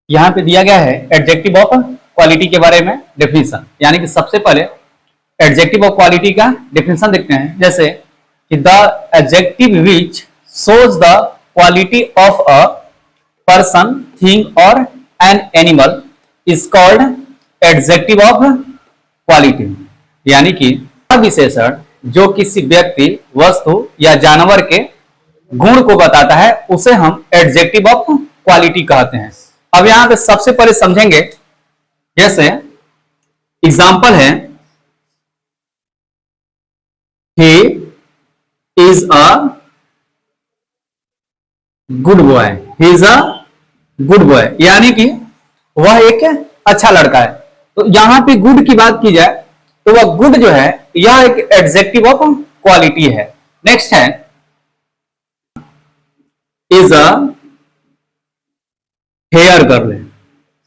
यहाँ पे दिया गया है एडजेक्टिव ऑफ क्वालिटी के बारे में डेफिनेशन, यानी कि सबसे पहले एडजेक्टिव ऑफ क्वालिटी का डेफिनेशन देखते हैं। जैसे कि the adjective which shows the quality of a person, thing और an animal is called adjective of quality. यानी कि विशेषण जो किसी व्यक्ति, वस्तु या जानवर के गुण को बताता है उसे हम एडजेक्टिव ऑफ क्वालिटी कहते हैं। अब यहां पे सबसे पहले समझेंगे, जैसे एग्जाम्पल है he is a good boy, he is a good boy, यानी कि वह एक अच्छा लड़का है। तो यहां पे गुड की बात की जाए तो वह गुड जो है यह एक एडजेक्टिव ऑफ क्वालिटी है। नेक्स्ट है is a hair girl,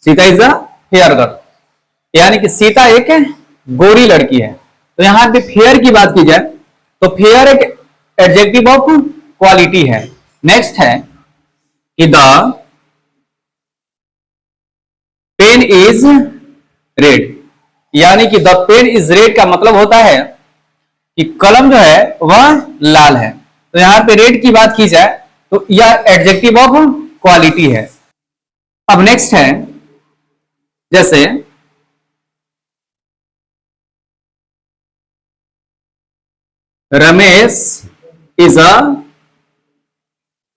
Sita is a hair girl, यानी कि सीता एक गोरी लड़की है। तो यहां पे फेयर की बात की जाए तो फेयर एक एडजेक्टिव ऑफ क्वालिटी है। नेक्स्ट है कि द पेन इज रेड, यानी कि द पेन इज रेड का मतलब होता है कि कलम जो है वह लाल है। तो यहां पे रेड की बात की जाए तो यह एडजेक्टिव ऑफ क्वालिटी है। अब नेक्स्ट है जैसे रमेश इज अ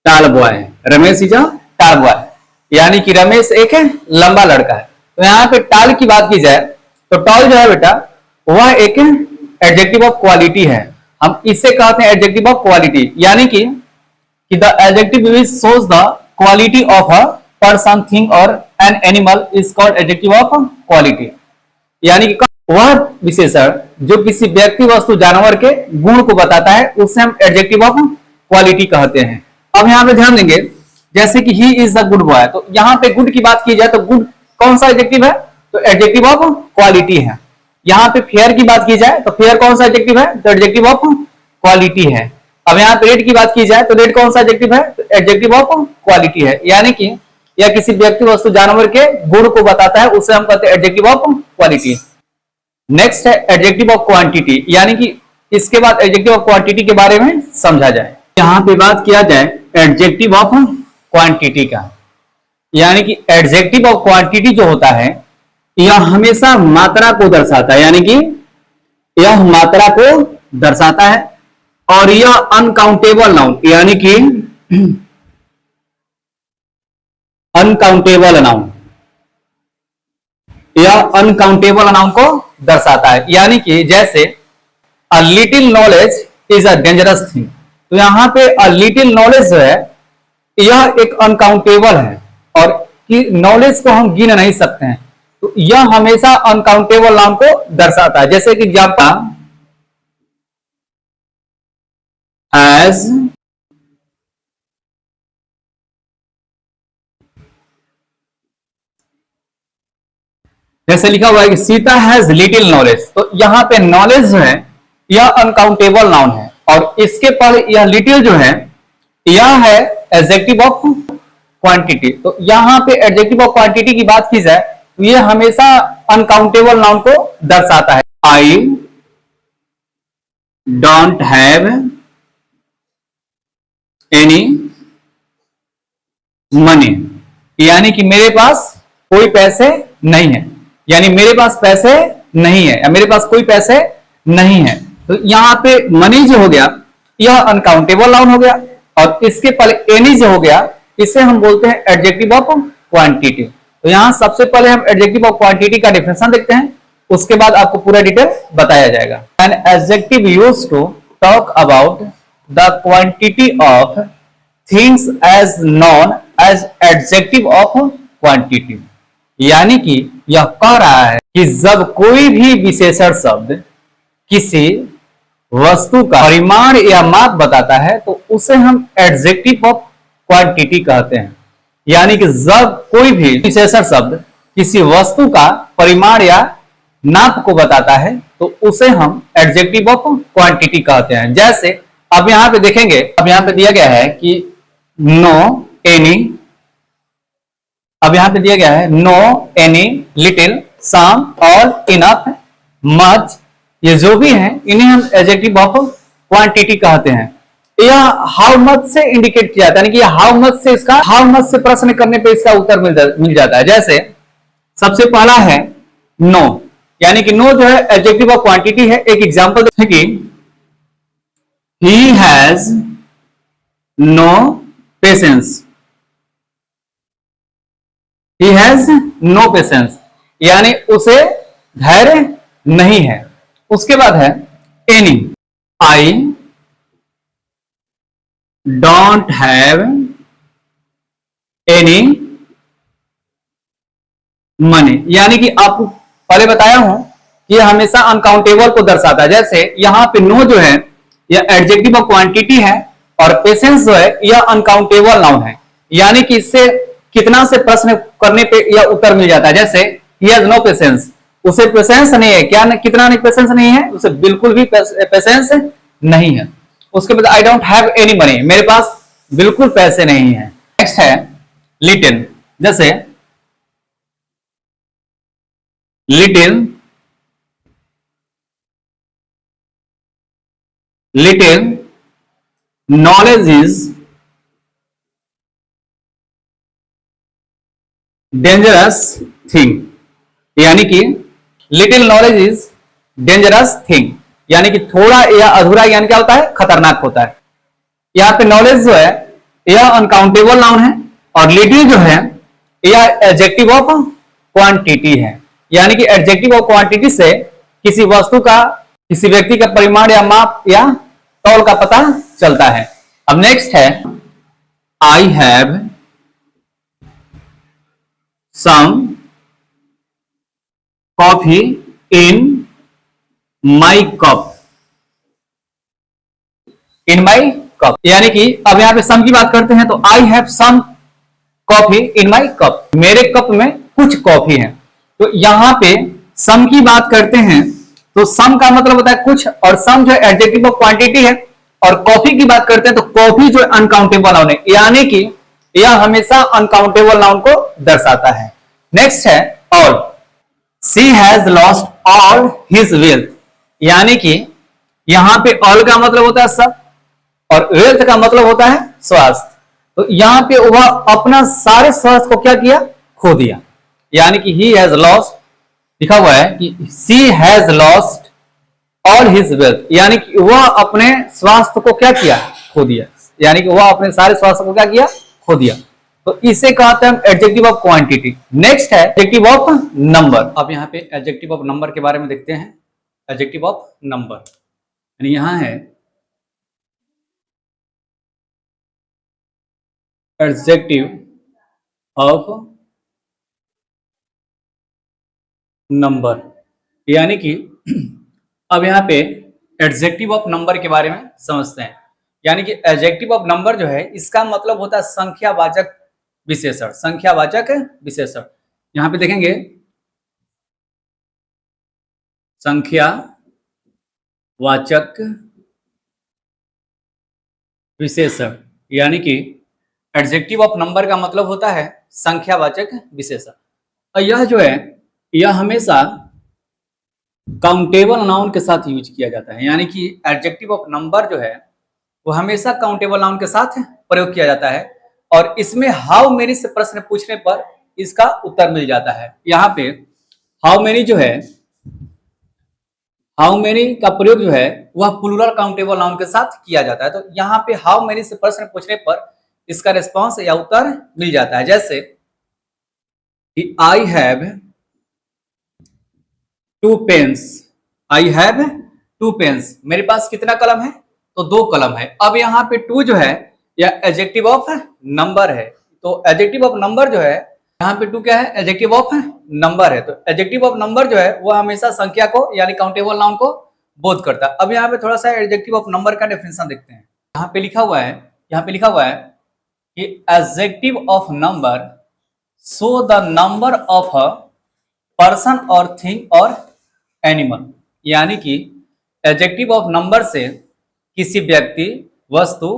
टाल बॉय, रमेश इज अ टाल बॉय, यानी कि रमेश एक लंबा लड़का है। तो यहां पे टाल की बात की जाए तो टॉल जो है बेटा वह एक एडजेक्टिव ऑफ क्वालिटी है। हम इसे कहते हैं एडजेक्टिव ऑफ क्वालिटी, यानी कि the adjective which shows the quality of a person, thing और an animal is called adjective of quality. यानी कि वह विशेषण जो किसी व्यक्ति, वस्तु, जानवर के गुण को बताता है उसे हम एडजेक्टिव ऑफ क्वालिटी कहते हैं। अब यहां पे ध्यान देंगे, जैसे कि he is a good boy, तो यहां पे गुड की बात की जाए तो गुड कौन सा एडजेक्टिव है, तो एडजेक्टिव ऑफ क्वालिटी है। यहां पे फेयर की बात की जाए तो फेयर कौन सा एडजेक्टिव है, तो एडजेक्टिव ऑफ क्वालिटी है। अब यहाँ पे रेड की बात की जाए तो रेड कौन सा एडजेक्टिव है, तो एडजेक्टिव ऑफ क्वालिटी है। यानी कि यह किसी व्यक्ति, वस्तु, जानवर के गुण को बताता है उसे हम कहते हैं एडजेक्टिव ऑफ क्वालिटी। नेक्स्ट है एडजेक्टिव ऑफ क्वांटिटी, यानी कि इसके बाद एडजेक्टिव ऑफ क्वांटिटी के बारे में समझा जाए। यहां पे बात किया जाए एडजेक्टिव ऑफ क्वांटिटी का, यानी कि एडजेक्टिव ऑफ क्वांटिटी जो होता है यह हमेशा मात्रा को दर्शाता है, यानी कि यह मात्रा को दर्शाता है। और यह अनकाउंटेबल नाउन, यानी कि अनकाउंटेबल नाउन, यह अनकाउंटेबल नाउन को दर्शाता है। यानी कि जैसे a little knowledge is a dangerous thing, तो यहां पे अ लिटिल नॉलेज जो है यह एक अनकाउंटेबल है और कि नॉलेज को हम गिन नहीं सकते हैं, तो यह हमेशा अनकाउंटेबल नाउन को दर्शाता है। जैसे कि एग्जांपल एज जैसे लिखा हुआ है कि सीता हैज लिटिल नॉलेज, तो यहां पे नॉलेज जो है यह अनकाउंटेबल नाउन है और इसके पर यह लिटिल जो है यह है एडजेक्टिव ऑफ क्वांटिटी। तो यहां पे एडजेक्टिव ऑफ क्वांटिटी की बात की जाए तो यह हमेशा अनकाउंटेबल नाउन को दर्शाता है। आई डोंट हैव एनी मनी, यानी कि मेरे पास कोई पैसे नहीं है, यानी मेरे पास पैसे नहीं है या मेरे पास कोई पैसे नहीं है। तो यहां पे मनी जो हो गया यह अनकाउंटेबल नाउन हो गया और इसके पहले एनी जो हो गया इसे हम बोलते हैं एडजेक्टिव ऑफ क्वांटिटी। तो यहां सबसे पहले हम एडजेक्टिव ऑफ क्वांटिटी का डेफिनेशन देखते हैं, उसके बाद आपको पूरा डिटेल बताया जाएगा। An adjective used to talk about the quantity of things as known as adjective of quantity, यानी कि यह कह रहा है कि जब कोई भी विशेषण शब्द किसी वस्तु का परिमाण या माप बताता है तो उसे हम एडजेक्टिव ऑफ क्वांटिटी कहते हैं। यानी कि जब कोई भी विशेषण शब्द किसी वस्तु का परिमाण या नाप को बताता है तो उसे हम एडजेक्टिव ऑफ क्वांटिटी कहते हैं। जैसे अब यहां पे देखेंगे, अब यहां पे दिया गया है कि नो एनी अब यहाँ पे दिया गया है नो, एनी, लिटिल, सम, ऑल, इनफ, मच, ये जो भी है इन्हें हम एडजेक्टिव ऑफ क्वांटिटी कहते हैं। यह हाउ मच से इंडिकेट किया जाता है, यानी कि हाउ मच से इसका, हाउ मच से प्रश्न करने पे इसका उत्तर मिल जाता है। जैसे सबसे पहला है नो, यानी कि नो जो है एडजेक्टिव ऑफ क्वांटिटी है। एक एग्जांपल है कि he has no patience, he has no patience, यानी उसे धैर्य नहीं है। उसके बाद है any, I don't have any money, यानी कि आपको पहले बताया हूं कि यह हमेशा अनकाउंटेबल को दर्शाता है। जैसे यहां पे नो जो है यह एडजेक्टिव ऑफ क्वांटिटी है और पेशेंस जो है यह अनकाउंटेबल नाउन है, यानी कि इससे कितना से प्रश्न करने पे यह उत्तर मिल जाता है। जैसे ही हैज नो पेशेंस, उसे पेशेंस नहीं है, क्या कितना नहीं पेशेंस नहीं है, उसे बिल्कुल भी पेशेंस नहीं है। उसके बाद आई डोंट हैव एनी मनी, मेरे पास बिल्कुल पैसे नहीं है। नेक्स्ट है लिटिल, जैसे little, little knowledge is dangerous thing, यानी कि little knowledge is dangerous thing, यानी कि थोड़ा या अधूरा ज्ञान क्या होता है, खतरनाक होता है। यहाँ पे नॉलेज जो है यह अनकाउंटेबल नाउन है और लिटिल जो है यह एडजेक्टिव ऑफ क्वांटिटी है, यानी कि एडजेक्टिव ऑफ क्वांटिटी से किसी वस्तु का, किसी व्यक्ति का परिमाण या माप या तौल का पता चलता है। अब नेक्स्ट है I have some coffee in my cup, in my cup, यानी कि अब यहां पे सम की बात करते हैं तो I have some coffee in my cup, मेरे कप में कुछ कॉफी है। तो यहां पे सम की बात करते हैं तो सम का मतलब होता है कुछ, और सम जो एडजेक्टिव ऑफ क्वांटिटी है, और कॉफी की बात करते हैं तो कॉफी जो अनकाउंटेबल नाउन है, यानी कि यह हमेशा अनकाउंटेबल नाउन को दर्शाता है। नेक्स्ट है all, she has lost all his wealth, यानी कि यहां पे ऑल का मतलब होता है सब और वेल्थ का मतलब होता है स्वास्थ्य। तो यहां पे वह अपना सारे स्वास्थ्य को क्या किया, खो दिया, यानी कि ही हैज लॉस्ट, लिखा हुआ है कि she has lost all his wealth, यानी कि वह अपने स्वास्थ्य को क्या किया, खो दिया, यानी कि वह अपने सारे स्वास्थ्य को क्या किया, खो दिया। तो इसे कहते हैं एडजेक्टिव ऑफ क्वांटिटी। नेक्स्ट है एडजेक्टिव ऑफ नंबर। अब यहाँ पे एडजेक्टिव ऑफ नंबर के बारे में देखते हैं। एडजेक्टिव ऑफ नंबर यानी यहां है एडजेक्टिव ऑफ नंबर, यानी कि अब यहां पे एडजेक्टिव ऑफ नंबर के बारे में समझते हैं। यानी कि एडजेक्टिव ऑफ नंबर जो है इसका मतलब होता है संख्यावाचक विशेषण, संख्यावाचक विशेषण। यहां पे देखेंगे संख्यावाचक विशेषण, यानी कि एडजेक्टिव ऑफ नंबर का मतलब होता है संख्यावाचक विशेषण। और यह जो है यह हमेशा काउंटेबल नाउन के साथ यूज किया जाता है, यानी कि एडजेक्टिव ऑफ नंबर जो है वो हमेशा काउंटेबल नाउन के साथ प्रयोग किया जाता है और इसमें हाउ मेनी से प्रश्न पूछने पर इसका उत्तर मिल जाता है। यहाँ पे हाउ मेनी जो है, हाउ मेनी का प्रयोग जो है वह प्लूरल काउंटेबल नाउन के साथ किया जाता है। तो यहाँ पे हाउ मेनी से प्रश्न पूछने पर इसका रिस्पॉन्स या उत्तर मिल जाता है। जैसे I have two pens, I have two pens, मेरे पास कितना कलम है, तो 2 कलम है। अब यहाँ पे 2 जो है यह एडजेक्टिव ऑफ नंबर है, तो एडजेक्टिव ऑफ नंबर जो है यहाँ पे 2 क्या है, एडजेक्टिव ऑफ नंबर है। तो एडजेक्टिव ऑफ नंबर जो है वह हमेशा संख्या को यानी काउंटेबल नाउन को बोध करता है। अब यहाँ पे थोड़ा सा एडजेक्टिव ऑफ नंबर का डेफिनेशन देखते हैं। यहाँ पे लिखा हुआ है, यहाँ पे लिखा हुआ है कि adjective of number show the number of a person और थिंग और एनिमल, यानी कि एडजेक्टिव ऑफ नंबर से किसी व्यक्ति, वस्तु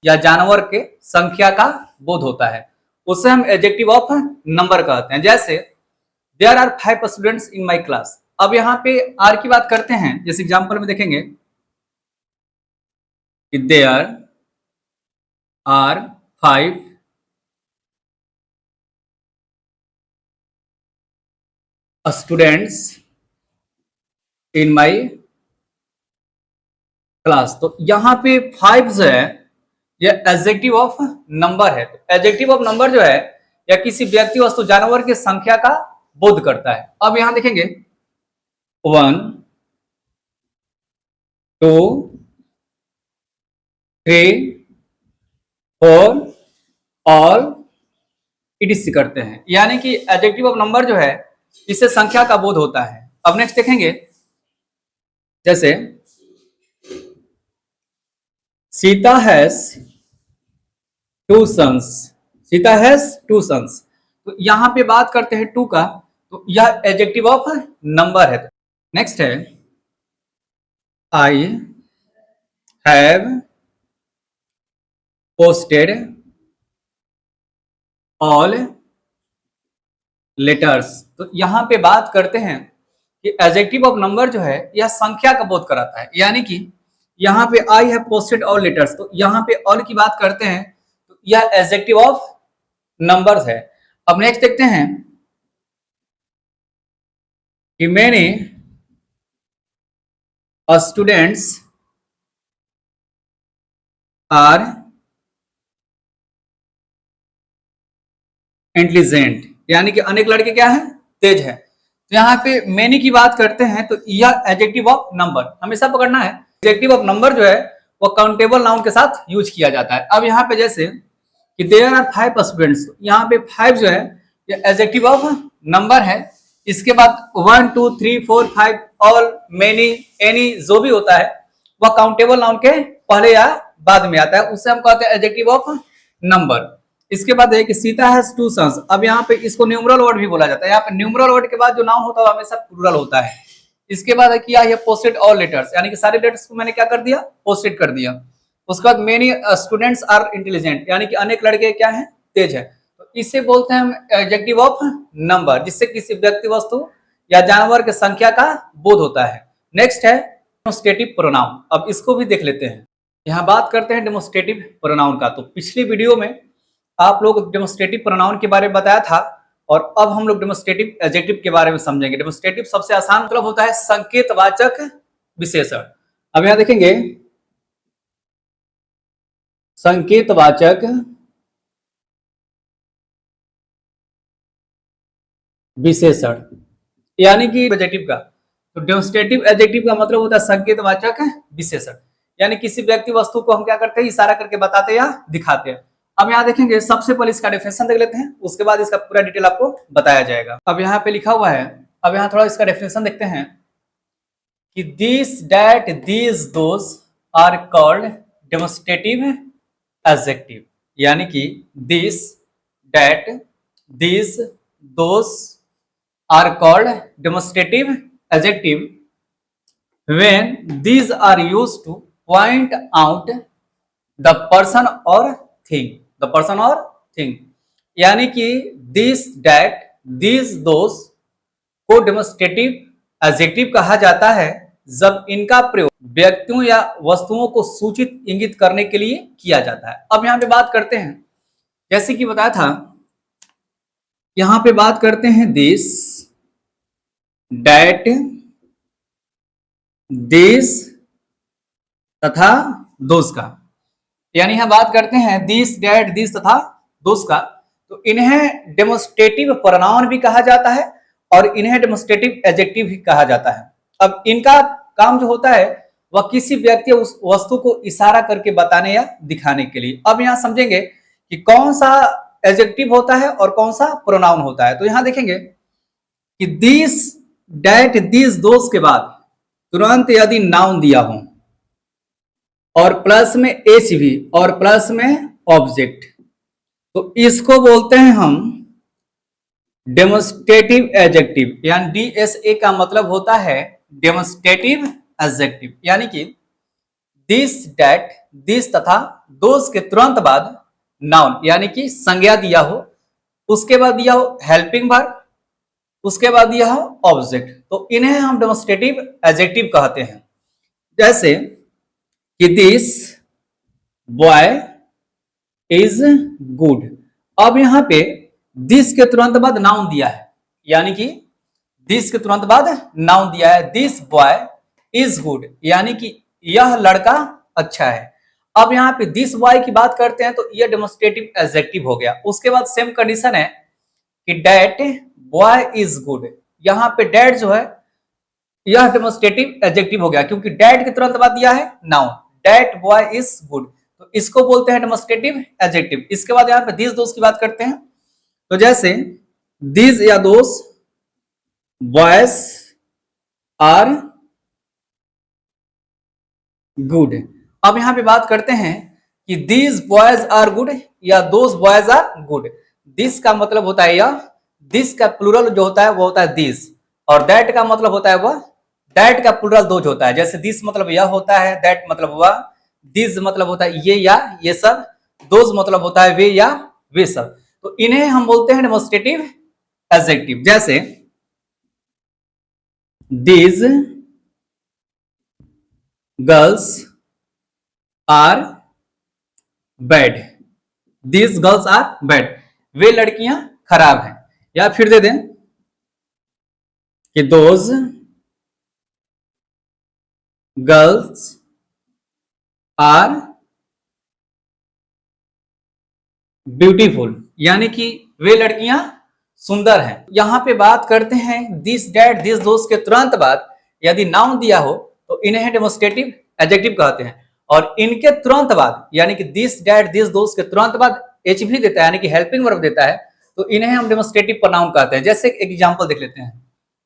या जानवर के संख्या का बोध होता है। उसे हम एडजेक्टिव ऑफ नंबर कहते हैं। जैसे there are 5 students in my class. अब यहाँ पे आर की बात करते हैं, जैसे एग्जाम्पल में देखेंगे कि there are 5 students in my class. तो यहाँ पे 5 जो है ये एडजेक्टिव ऑफ नंबर है। एडजेक्टिव ऑफ नंबर जो है या किसी व्यक्ति वस्तु जानवर की संख्या का बोध करता है। अब यहां देखेंगे 1 2 3 4 ऑल इटिस करते हैं, यानी कि एडजेक्टिव ऑफ नंबर जो है इससे संख्या का बोध होता है। अब नेक्स्ट देखेंगे, जैसे Sita has 2 sons। Sita has 2 sons। तो यहां पे बात करते हैं 2 का, तो यह एडजेक्टिव ऑफ नंबर है। नेक्स्ट है I have posted all letters. तो यहां पे बात करते हैं कि एडजेक्टिव ऑफ नंबर जो है यह संख्या का बोध कराता है, यानी कि यहां पे I have posted all letters, तो यहां पे ऑल की बात करते हैं, तो यह एडजेक्टिव ऑफ नंबर्स है। अब नेक्स्ट देखते हैं कि मैंने स्टूडेंट्स आर इंटेलिजेंट, यानी कि अनेक लड़के क्या है, तेज है। तो यहाँ पे मेनी की बात करते हैं, तो यह एडजेक्टिव ऑफ नंबर हमेशा पकड़ना है। एडजेक्टिव ऑफ नंबर जो है वो काउंटेबल नाउन के साथ यूज किया जाता है। अब यहाँ पे जैसे कि देयर आर 5 स्टूडेंट्स, यहाँ पे 5 जो है ये एडजेक्टिव ऑफ नंबर है। इसके बाद 1 2 3 4 5 ऑल मेनी एनी जो भी होता है वह काउंटेबल नाउन के पहले या बाद में आता है, उससे हम कहते हैं एडजेक्टिव ऑफ नंबर। इसके बाद है कि सीता हैज 2 sons। अब यहाँ पे इसको न्यूमरल वर्ड भी बोला जाता है। यहाँ पे न्यूमरल वर्ड के बाद जो नाउन होता है वो हमेशा प्लूरल होता है। इसके बाद है कि यह पोस्टेड ऑल लेटर्स, यानी कि सारे लेटर्स को मैंने क्या कर दिया, पोस्टेड कर दिया। उसके बाद मेनी स्टूडेंट्स आर इंटेलिजेंट, यानी कि अनेक लड़के क्या है, तेज है। तो इसे बोलते हैं हम एडजेक्टिव ऑफ नंबर, जिससे किसी व्यक्ति वस्तु या जानवर की संख्या का बोध होता है। नेक्स्ट है डेमोन्स्ट्रेटिव प्रोनाउन। अब इसको भी देख लेते हैं। यहाँ बात करते हैं डेमोन्स्ट्रेटिव प्रोनाउन का। तो पिछली वीडियो में आप लोग डेमोन्स्ट्रेटिव प्रोनाउन के बारे में बताया था, और अब हम लोग डेमोन्स्ट्रेटिव एडजेक्टिव के बारे में समझेंगे। डेमोन्स्ट्रेटिव सबसे आसान मतलब होता है संकेतवाचक विशेषण। अब यहां देखेंगे संकेतवाचक विशेषण, यानी कि एडजेक्टिव का। तो डेमोन्स्ट्रेटिव एडजेक्टिव का मतलब होता है संकेतवाचक विशेषण, यानी किसी व्यक्ति वस्तु को हम क्या करते हैं, इशारा करके बताते या दिखाते हैं। अब यहाँ देखेंगे, सबसे पहले इसका डेफिनेशन देख लेते हैं, उसके बाद इसका पूरा डिटेल आपको बताया जाएगा। अब यहाँ पे लिखा हुआ है, अब यहाँ थोड़ा इसका डेफिनेशन देखते हैं कि this that these those are called demonstrative adjective, यानी कि this that these those are called demonstrative adjective when these are used to point out the person or thing, the person or thing, यानी कि this that these those को demonstrative adjective कहा जाता है जब इनका प्रयोग व्यक्तियों या वस्तुओं को सूचित इंगित करने के लिए किया जाता है। अब यहाँ पे बात करते हैं, जैसे कि बताया था, यहाँ पे बात करते हैं this that दिस तथा दोस का, यानी यहां बात करते हैं दिस डैट दिस तथा दोस का। तो इन्हें डेमोन्स्ट्रेटिव प्रोनाउन भी कहा जाता है और इन्हें डेमोन्स्ट्रेटिव एडजेक्टिव भी कहा जाता है। अब इनका काम जो होता है वह किसी व्यक्ति उस वस्तु को इशारा करके बताने या दिखाने के लिए। अब यहां समझेंगे कि कौन सा एडजेक्टिव होता है और कौन सा प्रोनाउन होता है। तो यहां देखेंगे कि दिस डैट दिस दोस के बाद तुरंत यदि नाउन दिया हो और प्लस में एच भी और प्लस में ऑब्जेक्ट, तो इसको बोलते हैं हम डेमोन्स्ट्रेटिव एडजेक्टिव, यानी डीएसए का मतलब होता है डेमोन्स्ट्रेटिव एडजेक्टिव, यानी कि दिस डैट दिस तथा दोस के तुरंत बाद नाउन यानी कि संज्ञा दिया हो उसके बाद दिया हो हेल्पिंग वर्ब, उसके बाद दिया हो ऑब्जेक्ट, तो इन्हें हम डेमोस्ट्रेटिव एडजेक्टिव कहते हैं। जैसे कि दिस बॉय इज गुड। अब यहां पे दिस के तुरंत बाद नाउन दिया है, यानी कि दिस के तुरंत बाद नाउन दिया है, दिस बॉय इज गुड, यानी कि यह लड़का अच्छा है। अब यहाँ पे दिस बॉय की बात करते हैं तो यह डेमोस्ट्रेटिव एडजेक्टिव हो गया। उसके बाद सेम कंडीशन है कि दैट बॉय इज गुड, यहाँ पे डैट जो है यह डेमोस्ट्रेटिव एडजेक्टिव हो गया, क्योंकि डैट के तुरंत बाद दिया है noun, that boy is good, तो इसको बोलते हैं डेमोस्ट्रेटिव एडजेक्टिव। इसके बाद यहाँ पे दिस दोस्त की बात करते हैं, तो जैसे दिस या दोस्त बॉयज आर गुड। अब यहां पे बात करते हैं कि दीज बॉयज आर गुड या those boys are good. This का मतलब होता है यह, दिस का प्लूरल जो होता है वो होता है दिस, और दैट का मतलब होता है वह, दैट का प्लूरल दोज होता है। जैसे दिस मतलब यह होता है, दैट मतलब वह, दिस मतलब होता है ये या ये सब, दोज मतलब होता है वे या वे सब। तो इन्हें हम बोलते हैं डेमोस्ट्रेटिव एडजेक्टिव। जैसे these girls are bad, these girls are bad, वे लड़कियां खराब हैं। या फिर दे दें कि दोज गर्ल्स आर ब्यूटीफुल, यानी कि वे लड़कियां सुंदर हैं। यहां पे बात करते हैं दिस डैट दिस दोस्त के तुरंत बाद यदि नाउन दिया हो तो इन्हें डेमोस्ट्रेटिव एडजेक्टिव कहते हैं, और इनके तुरंत बाद यानी कि दिस डैट दिस दोस्त के तुरंत बाद एच भी देता है, यानी कि हेल्पिंग वर्ब देता है, तो इन्हें हम डेमोस्ट्रेटिव प्रोनाउन कहते हैं। जैसे एक एग्जांपल देख लेते हैं,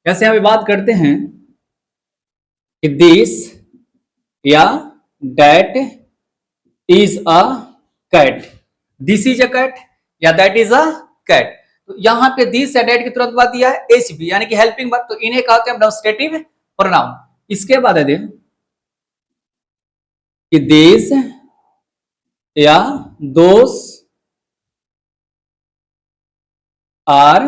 जैसे यहाँ पे बात करते हैं कि दिस या that is a cat, this is a cat या दैट इज अ कैट, तो यहाँ पे दिस या दैट की तुरंत बाद दिया है एच भी, यानी कि हेल्पिंग वर्ब, तो इन्हें कहते हैं डेमोस्ट्रेटिव प्रोनाउन। इसके बाद है कि दिस या दोस आर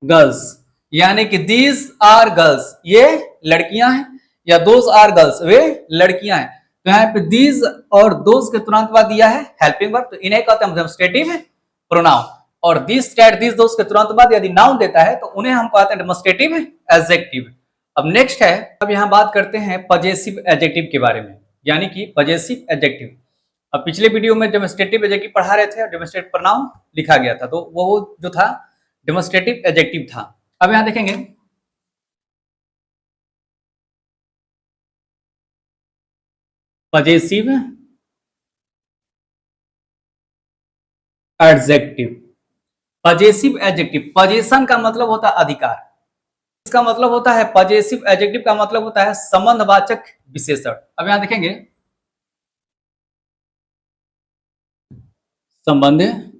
गर्ल्स, यानी कि दीज आर गर्ल्स, ये लड़कियां हैं, या दोज आर गर्ल्स, वे लड़कियां हैं। तो यहाँ पे दीज और दोज के तुरंत बाद दिया है हेल्पिंग वर्ब, तो इन्हें कहते हैं डेमोस्ट्रेटिव प्रोनाउन। और दिस डैट दिस दोज के तुरंत बाद यदि नाउन देता है तो उन्हें हम कहते हैं डेमोस्ट्रेटिव एडजेक्टिव। अब नेक्स्ट है, अब यहाँ बात करते हैं पजेसिव एडजेक्टिव के बारे में, यानी कि पजेसिव एडजेक्टिव। अब पिछले वीडियो में डेमोस्ट्रेटिव एडजेक्टिव पढ़ा रहे थे और डेमोस्ट्रेटिव प्रोनाउन लिखा गया था, तो वो जो था डेमोस्ट्रेटिव एडजेक्टिव था। अब यहां देखेंगे possessive adjective. Possessive adjective, possession का मतलब होता है अधिकार, इसका मतलब होता है पजेसिव एडजेक्टिव का मतलब होता है संबंधवाचक विशेषण। अब यहां देखेंगे संबंधवाचक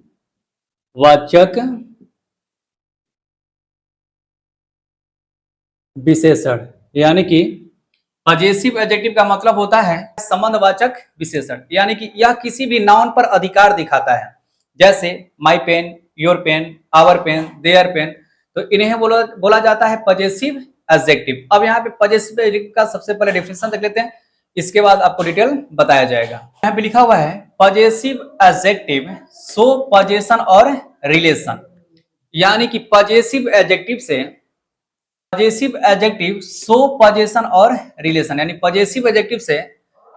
विशेषण, यानी कि पजेसिव एडजेक्टिव का मतलब होता है संबंधवाचक विशेषण, यानी कि यह किसी भी नाउन पर अधिकार दिखाता है। जैसे my pen, your pen, our pen, their pen, तो इन्हें बोला जाता है पजेसिव एडजेक्टिव। अब यहाँ पे पजेसिव एडजेक्टिव का सबसे पहले डेफिनेशन देख लेते हैं, इसके बाद आपको डिटेल बताया जाएगा। यहाँ पे लिखा हुआ है पजेसिव एडजेक्टिव शो पजेशन और रिलेशन, यानी कि पजेसिव एडजेक्टिव से पजेसिव एडजेक्टिव शो पजेशन और रिलेशन, यानी पजेसिव एडजेक्टिव से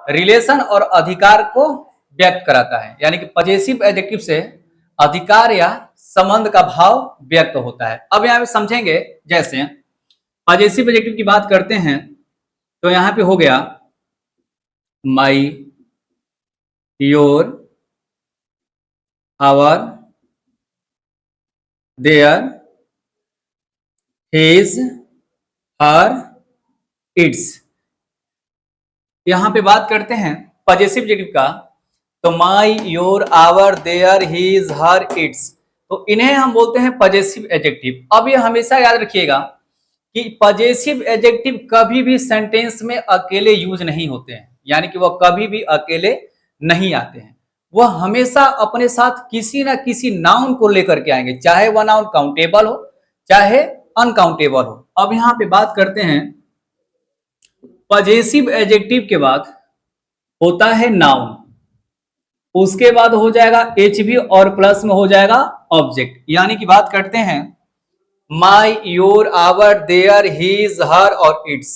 रिलेशन और अधिकार को व्यक्त कराता है, यानी कि पजेसिव एडजेक्टिव से अधिकार या संबंध का भाव व्यक्त होता है। अब यहाँ पे समझेंगे, जैसे पजेसिव एडजेक्टिव की बात करते हैं तो यहाँ पे हो गया my, your, our, their, his, her, its. यहां पे बात करते हैं पजेसिव एडजेक्टिव का, तो my, your, our, their, his, her, its, तो इन्हें हम बोलते हैं पजेसिव एडजेक्टिव। अब ये हमेशा याद रखिएगा कि पजेसिव एडजेक्टिव कभी भी सेंटेंस में अकेले यूज नहीं होते हैं, यानी कि वह कभी भी अकेले नहीं आते हैं। वह हमेशा अपने साथ किसी ना किसी नाउन को लेकर के आएंगे, चाहे वह नाउन काउंटेबल हो चाहे अनकाउंटेबल हो। अब यहां पे बात करते हैं, पजेसिव एडजेक्टिव के बाद होता है नाउन, उसके बाद हो जाएगा एचवी और प्लस में हो जाएगा ऑब्जेक्ट। यानी कि बात करते हैं माई, योर, आवर, देयर, हिज, हर और इट्स,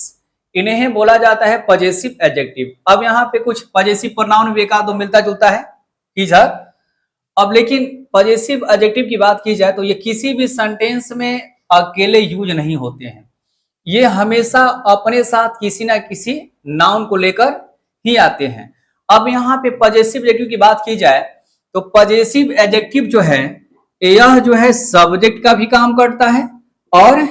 इन्हें बोला जाता है पजेसिव एडजेक्टिव। अब यहाँ पे कुछ पजेसिव प्रोनाउन भी एक आध मिलता जुलता है, हिज, हर। अब लेकिन पजेसिव एडजेक्टिव की बात की जाए तो ये किसी भी सेंटेंस में अकेले यूज नहीं होते हैं, ये हमेशा अपने साथ किसी ना किसी नाउन को लेकर ही आते हैं। अब यहाँ पे पजेसिव एडजेक्टिव की बात की जाए तो पजेसिव एडजेक्टिव जो है यह जो है सब्जेक्ट का भी काम करता है और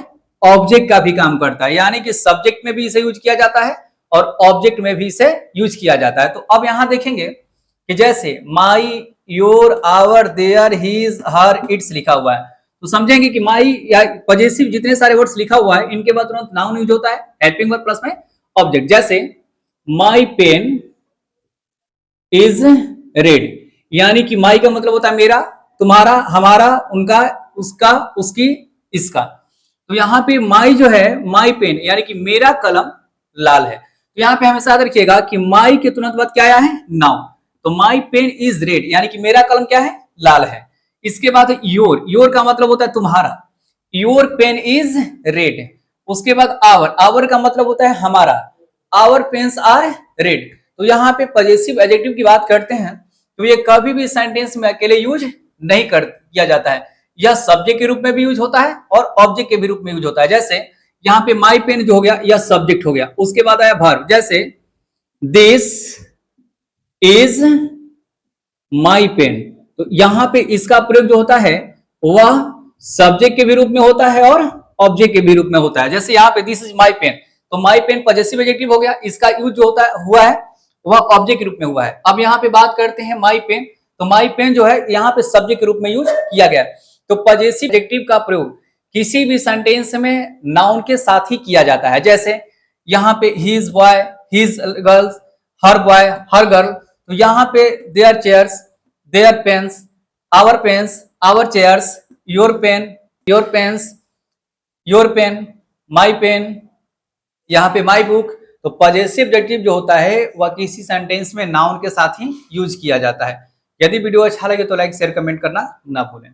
ऑब्जेक्ट का भी काम करता है। यानी कि सब्जेक्ट में भी इसे यूज किया जाता है और ऑब्जेक्ट में भी इसे यूज किया जाता है। तो अब यहां देखेंगे कि जैसे my, your, our, their, his, her, its लिखा हुआ है, तो समझेंगे कि माई या पजेसिव जितने सारे वर्ड्स लिखा हुआ है इनके बाद तुरंत नाउन यूज होता है, हेल्पिंग वर्ब प्लस में ऑब्जेक्ट। जैसे माई पेन इज रेड, यानी कि माई का मतलब होता है मेरा, तुम्हारा, हमारा, उनका, उसका, उसकी, इसका। तो यहाँ पे माई जो है, माई पेन यानी कि मेरा कलम लाल है। तो यहाँ पे हमेशा याद रखिएगा कि माई के तुरंत बाद क्या आया है, नाउन। तो माई पेन इज रेड यानी कि मेरा कलम क्या है, लाल है। इसके बाद योर, योर का मतलब होता है तुम्हारा, योर पेन इज रेड। उसके बाद आवर, आवर का मतलब होता है हमारा, आवर पेन्स आर रेड। तो यहाँ पे पजेसिव एडजेक्टिव की बात करते हैं तो ये कभी भी सेंटेंस में अकेले यूज नहीं किया जाता है, यह सब्जेक्ट के रूप में भी यूज होता है और ऑब्जेक्ट के भी रूप में यूज होता है। जैसे यहाँ पे माई पेन जो हो गया यह सब्जेक्ट हो गया, उसके बाद आया वर्ब, जैसे दिस इज माई पेन। तो यहाँ पे इसका प्रयोग जो होता है वह सब्जेक्ट के भी रूप में होता है और ऑब्जेक्ट के भी रूप में होता है। जैसे यहाँ पे दिस इज माई पेन, तो माई पेन पजेसिव एडजेक्टिव हो गया, इसका यूज जो होता है हुआ है वह ऑब्जेक्ट के रूप में हुआ है। अब यहाँ पे बात करते हैं माई पेन, तो माई पेन जो है यहाँ पे सब्जेक्ट के रूप में यूज किया गया। तो पजेसिव एडजेक्टिव का प्रयोग किसी भी सेंटेंस में नाउन के साथ ही किया जाता है। जैसे यहाँ पे his boy, his girls, her boy, her girl. तो यहाँ पे their chairs, their pens, our chairs, your pen, your pens, your pen, my pen, यहाँ पे माई बुक। तो पजेसिव एडजेक्टिव जो होता है वह किसी सेंटेंस में नाउन के साथ ही यूज किया जाता है। यदि वीडियो अच्छा लगे तो लाइक, शेयर, कमेंट करना ना भूलें।